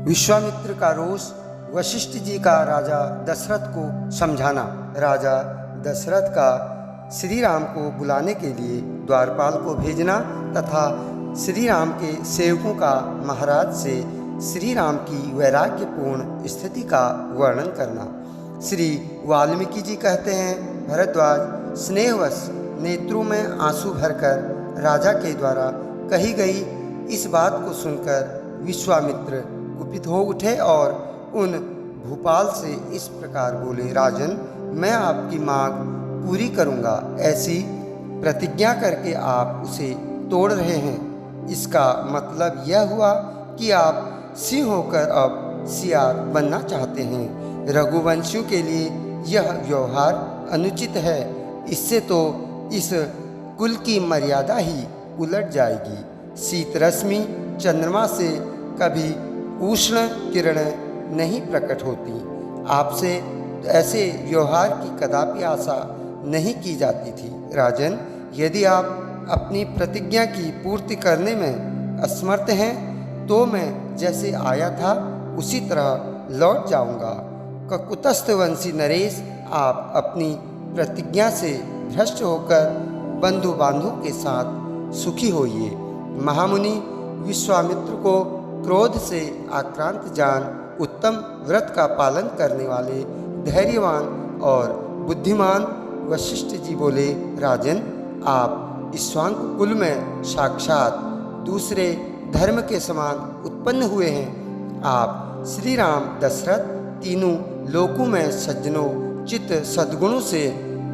विश्वामित्र का रोष वशिष्ठ जी का राजा दशरथ को समझाना। राजा दशरथ का श्री राम को बुलाने के लिए द्वारपाल को भेजना तथा श्री राम के सेवकों का महाराज से श्री राम की वैराग्यपूर्ण स्थिति का वर्णन करना। श्री वाल्मीकि जी कहते हैं, भरद्वाज स्नेहवश नेत्रों में आंसू भरकर राजा के द्वारा कही गई इस बात को सुनकर विश्वामित्र कुपित हो उठे और उन भूपाल से इस प्रकार बोले, राजन, मैं आपकी मांग पूरी करूंगा। ऐसी प्रतिज्ञा करके आप उसे तोड़ रहे हैं। इसका मतलब यह हुआ कि आप सिंह होकर अब सियार बनना चाहते हैं। रघुवंशियों के लिए यह व्यवहार अनुचित है। इससे तो इस कुल की मर्यादा ही उलट जाएगी। शीत रश्मि चंद्रमा से कभी उष्ण किरणें नहीं प्रकट होती। आपसे ऐसे व्यवहार की कदापि आशा नहीं की जाती थी। राजन, यदि आप अपनी प्रतिज्ञा की पूर्ति करने में असमर्थ हैं तो मैं जैसे आया था उसी तरह लौट जाऊंगा। ककुतस्थ वंशी नरेश, आप अपनी प्रतिज्ञा से भ्रष्ट होकर बंधु बांधवों के साथ सुखी होइए। महामुनि विश्वामित्र को क्रोध से आक्रांत जान उत्तम व्रत का पालन करने वाले धैर्यवान और बुद्धिमान वशिष्ठ जी बोले, राजन, आप इक्ष्वाकु कुल में साक्षात दूसरे धर्म के समान उत्पन्न हुए हैं। आप श्री राम दशरथ तीनों लोकों में सज्जनों चित्त सद्गुणों से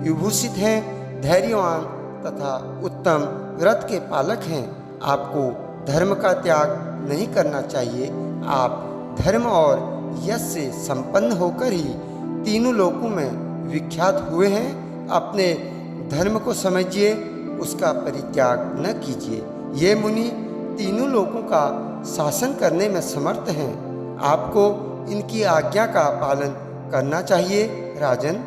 विभूषित हैं, धैर्यवान तथा उत्तम व्रत के पालक हैं। आपको धर्म का त्याग नहीं करना चाहिए। आप धर्म और यश से संपन्न होकर ही तीनों लोकों में विख्यात हुए हैं। अपने धर्म को समझिए, उसका परित्याग न कीजिए। ये मुनि तीनों लोकों का शासन करने में समर्थ हैं। आपको इनकी आज्ञा का पालन करना चाहिए। राजन,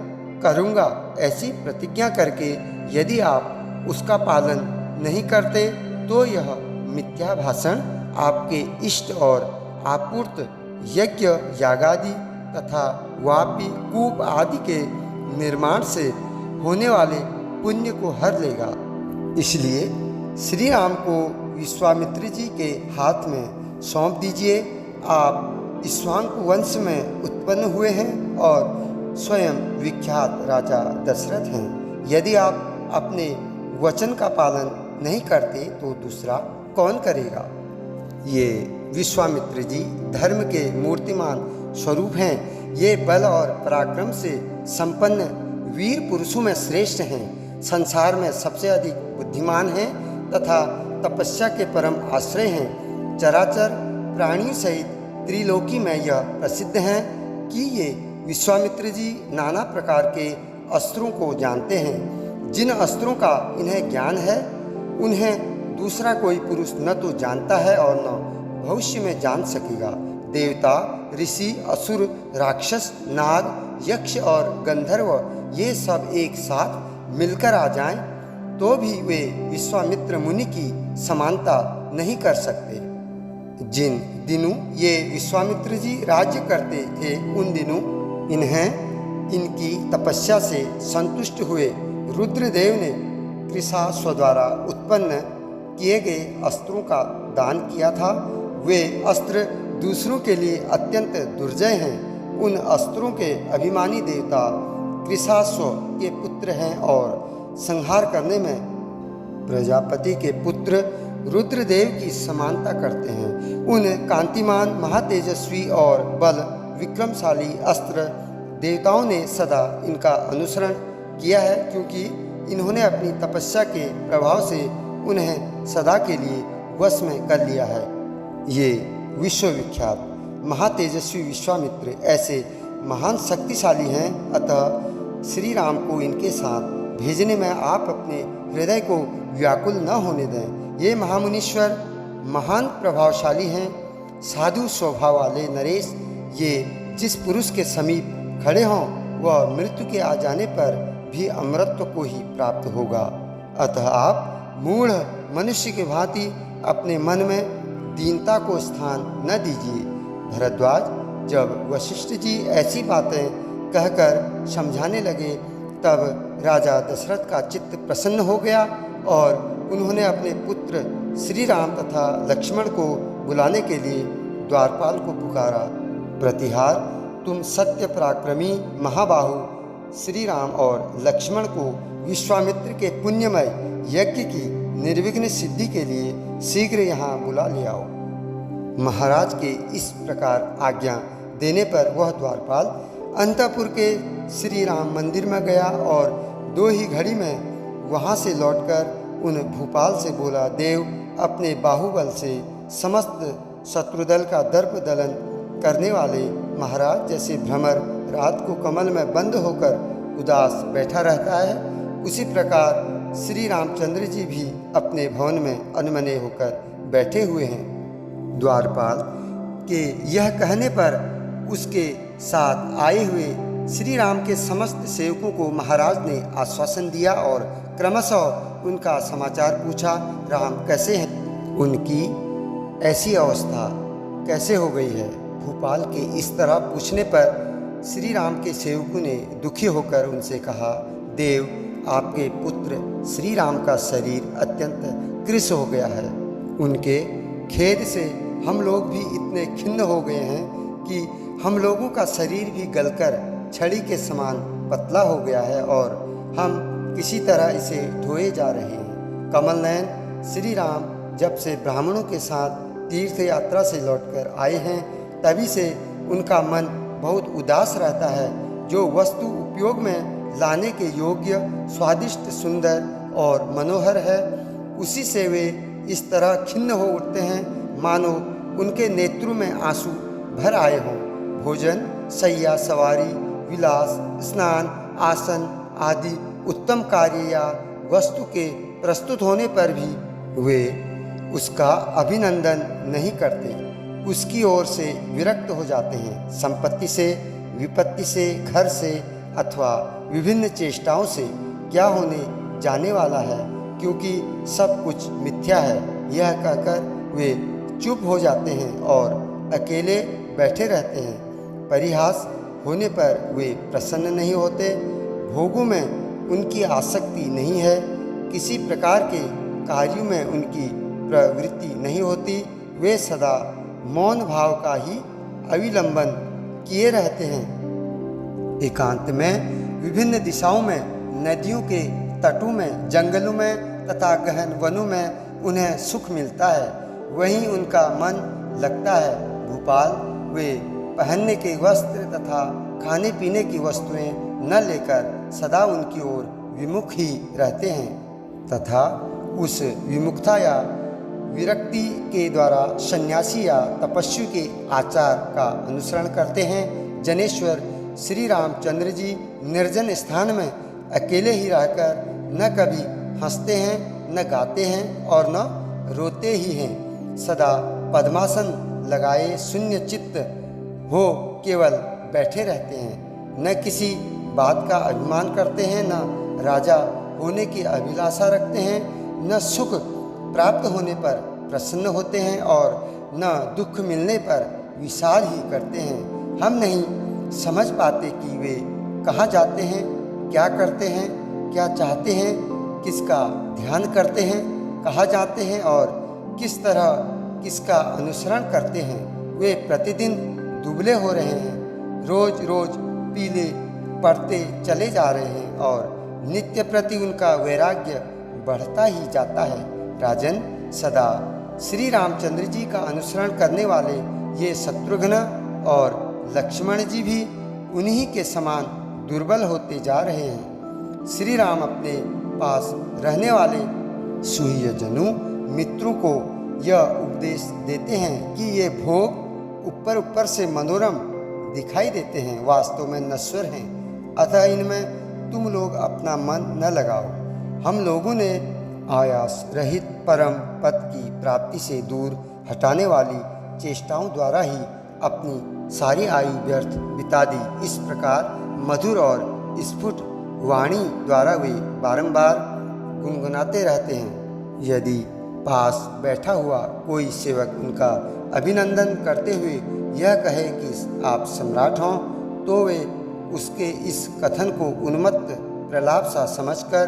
करूँगा ऐसी प्रतिज्ञा करके यदि आप उसका पालन नहीं करते तो यह मिथ्या भाषण आपके इष्ट और आपूर्त यज्ञ यागादि तथा वापी कूप आदि के निर्माण से होने वाले पुण्य को हर लेगा। इसलिए श्री राम को विश्वामित्र जी के हाथ में सौंप दीजिए। आप इक्ष्वाकु वंश में उत्पन्न हुए हैं और स्वयं विख्यात राजा दशरथ हैं। यदि आप अपने वचन का पालन नहीं करते तो दूसरा कौन करेगा। ये विश्वामित्र जी धर्म के मूर्तिमान स्वरूप हैं। ये बल और पराक्रम से संपन्न वीर पुरुषों में श्रेष्ठ हैं। संसार में सबसे अधिक बुद्धिमान हैं तथा तपस्या के परम आश्रय हैं। चराचर प्राणियों सहित त्रिलोकी में यह प्रसिद्ध हैं कि ये विश्वामित्र जी नाना प्रकार के अस्त्रों को जानते हैं। जिन अस्त्रों का इन्हें ज्ञान है उन्हें दूसरा कोई पुरुष न तो जानता है और न भविष्य में जान सकेगा। देवता, ऋषि, असुर, राक्षस, नाग, यक्ष और गंधर्व ये सब एक साथ मिलकर आ जाएं तो भी वे विश्वामित्र मुनि की समानता नहीं कर सकते। जिन दिनों ये विश्वामित्र जी राज्य करते थे उन दिनों इन्हें इनकी तपस्या से संतुष्ट हुए रुद्रदेव ने कृशाश्व द्वारा उत्पन्न किए गए अस्त्रों का दान किया था। वे अस्त्र दूसरों के लिए अत्यंत दुर्जय हैं। उन अस्त्रों के अभिमानी देवता कृशाश्व के पुत्र हैं और संहार करने में प्रजापति के पुत्र रुद्रदेव की समानता करते हैं। उन कांतिमान, महातेजस्वी और बल विक्रमशाली अस्त्र देवताओं ने सदा इनका अनुसरण किया है, क्योंकि इन्होंने अपनी तपस्या के प्रभाव से उन्हें सदा के लिए वश में कर लिया है। ये विश्वविख्यात महातेजस्वी विश्वामित्र ऐसे महान शक्तिशाली हैं। अतः श्री राम को इनके साथ भेजने में आप अपने हृदय को व्याकुल न होने दें। ये महामुनीश्वर महान प्रभावशाली हैं। साधु स्वभाव वाले नरेश, ये जिस पुरुष के समीप खड़े हों वह मृत्यु के आ जाने पर भी अमरत्व को ही प्राप्त होगा। अतः आप मूढ़ मनुष्य के भांति अपने मन में दीनता को स्थान न दीजिए। भरद्वाज जब वशिष्ठ जी ऐसी बातें कहकर समझाने लगे तब राजा दशरथ का चित्त प्रसन्न हो गया और उन्होंने अपने पुत्र श्री राम तथा लक्ष्मण को बुलाने के लिए द्वारपाल को पुकारा। प्रतिहार, तुम सत्य पराक्रमी महाबाहु श्री राम और लक्ष्मण को विश्वामित्र के पुण्यमय यज्ञ की निर्विघ्न सिद्धि के लिए शीघ्र यहाँ बुला ले आओ। महाराज के इस प्रकार आज्ञा देने पर वह द्वारपाल अंतःपुर के श्री राम मंदिर में गया और 2 ही घड़ी में वहाँ से लौटकर उन भूपाल से बोला, देव अपने बाहुबल से समस्त शत्रुदल का दर्प दलन करने वाले महाराज जैसे भ्रमर रात को कमल में बंद होकर उदास बैठा रहता है, उसी प्रकार श्री रामचंद्र जी भी अपने भवन में अनमने होकर बैठे हुए हैं। द्वारपाल के यह कहने पर उसके साथ आए हुए श्री राम के समस्त सेवकों को महाराज ने आश्वासन दिया और क्रमशः उनका समाचार पूछा। राम कैसे हैं? उनकी ऐसी अवस्था कैसे हो गई है? भूपाल के इस तरह पूछने पर श्री राम के सेवकों ने दुखी होकर उनसे कहा, देव आपके पुत्र श्री राम का शरीर अत्यंत कृश हो गया है। उनके खेद से हम लोग भी इतने खिन्न हो गए हैं कि हम लोगों का शरीर भी गलकर छड़ी के समान पतला हो गया है और हम किसी तरह इसे ढोए जा रहे हैं। कमल नयन श्री राम जब से ब्राह्मणों के साथ तीर्थ यात्रा से लौटकर आए हैं तभी से उनका मन बहुत उदास रहता है। जो वस्तु उपयोग में लाने के योग्य, स्वादिष्ट, सुंदर और मनोहर है, उसी से वे इस तरह खिन्न हो उठते हैं मानो उनके नेत्रों में आंसू भर आए हों। भोजन, शैया, सवारी, विलास, स्नान, आसन आदि उत्तम कार्य या वस्तु के प्रस्तुत होने पर भी वे उसका अभिनंदन नहीं करते, उसकी ओर से विरक्त हो जाते हैं। संपत्ति से, विपत्ति से, घर से अथवा विभिन्न चेष्टाओं से क्या होने जाने वाला है, क्योंकि सब कुछ मिथ्या है, यह कहकर वे चुप हो जाते हैं और अकेले बैठे रहते हैं। परिहास होने पर वे प्रसन्न नहीं होते, भोगों में उनकी आसक्ति नहीं है, किसी प्रकार के कार्यों में उनकी प्रवृत्ति नहीं होती, वे सदा मौन भाव का ही अविलंबन किए रहते हैं। एकांत में विभिन्न दिशाओं में, नदियों के तटों में, जंगलों में तथा गहन वनों में उन्हें सुख मिलता है, वहीं उनका मन लगता है। भूपाल वे पहनने के वस्त्र तथा खाने पीने की वस्तुएं न लेकर सदा उनकी ओर विमुख ही रहते हैं तथा उस विमुखता या विरक्ति के द्वारा सन्यासी या तपस्वी के आचार का अनुसरण करते हैं। जनेश्वर श्री रामचंद्र जी निर्जन स्थान में अकेले ही रहकर न कभी हंसते हैं, न गाते हैं और न रोते ही हैं। सदा पद्मासन लगाए शून्य चित्त हो केवल बैठे रहते हैं, न किसी बात का अभिमान करते हैं, न राजा होने की अभिलाषा रखते हैं, न सुख प्राप्त होने पर प्रसन्न होते हैं और न दुख मिलने पर विषाद ही करते हैं। हम नहीं समझ पाते कि वे कहाँ जाते हैं, क्या करते हैं, क्या चाहते हैं, किसका ध्यान करते हैं, कहाँ जाते हैं और किस तरह किसका अनुसरण करते हैं। वे प्रतिदिन दुबले हो रहे हैं, रोज रोज पीले पड़ते चले जा रहे हैं और नित्य प्रति उनका वैराग्य बढ़ता ही जाता है। राजन, सदा श्री रामचंद्र जी का अनुसरण करने वाले ये शत्रुघ्न और लक्ष्मण जी भी उन्हीं के समान दुर्बल होते जा रहे हैं। श्री राम अपने पास रहने वाले सुहृदजनों मित्रों को यह उपदेश देते हैं कि ये भोग ऊपर ऊपर से मनोरम दिखाई देते हैं, वास्तव में नश्वर हैं, अतः इनमें तुम लोग अपना मन न लगाओ। हम लोगों ने आयास रहित परम पद की प्राप्ति से दूर हटाने वाली चेष्टाओं द्वारा ही अपनी सारी आयु व्यर्थ बिता दी। इस प्रकार मधुर और स्फुट वाणी द्वारा वे बारंबार गुनगुनाते रहते हैं। यदि पास बैठा हुआ कोई सेवक उनका अभिनंदन करते हुए यह कहे कि आप सम्राट हों, तो वे उसके इस कथन को उन्मत्त प्रलाप सा समझकर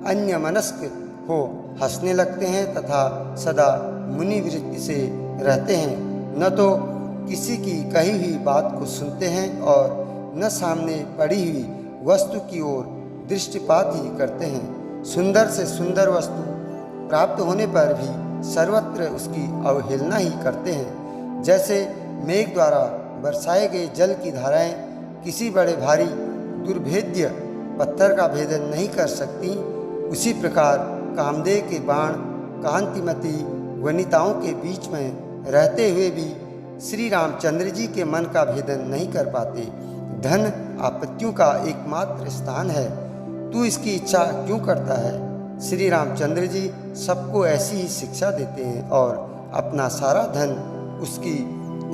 अन्यमनस्क हो हंसने लगते हैं तथा सदा मुनि वृत्ति से रहते हैं। न तो किसी की कही हुई बात को सुनते हैं और न सामने पड़ी हुई वस्तु की ओर दृष्टिपात ही करते हैं। सुंदर से सुंदर वस्तु प्राप्त होने पर भी सर्वत्र उसकी अवहेलना ही करते हैं। जैसे मेघ द्वारा बरसाए गए जल की धाराएं किसी बड़े भारी दुर्भेद्य पत्थर का भेदन नहीं कर सकती, उसी प्रकार कामदेव के बाण कांतिमती वनिताओं के बीच में रहते हुए भी श्री रामचंद्र जी के मन का भेदन नहीं कर पाते। धन आपत्तियों का एकमात्र स्थान है, तू इसकी इच्छा क्यों करता है? श्री रामचंद्र जी सबको ऐसी ही शिक्षा देते हैं और अपना सारा धन उसकी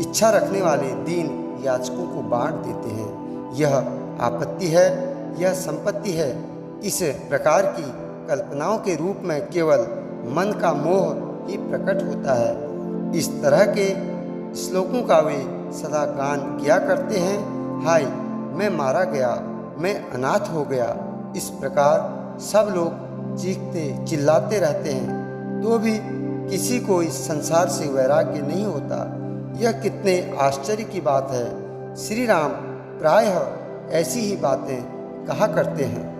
इच्छा रखने वाले दीन याचकों को बांट देते हैं। यह आपत्ति है, यह संपत्ति है। इस प्रकार की कल्पनाओं के रूप में केवल मन का मोह ही प्रकट होता है। इस तरह के श्लोकों का वे सदा गान किया करते हैं। हाय, मैं मारा गया, मैं अनाथ हो गया। इस प्रकार सब लोग चीखते चिल्लाते रहते हैं, तो भी किसी को इस संसार से वैराग्य नहीं होता। यह कितने आश्चर्य की बात है। श्री राम प्रायः ऐसी ही बातें कहा करते हैं।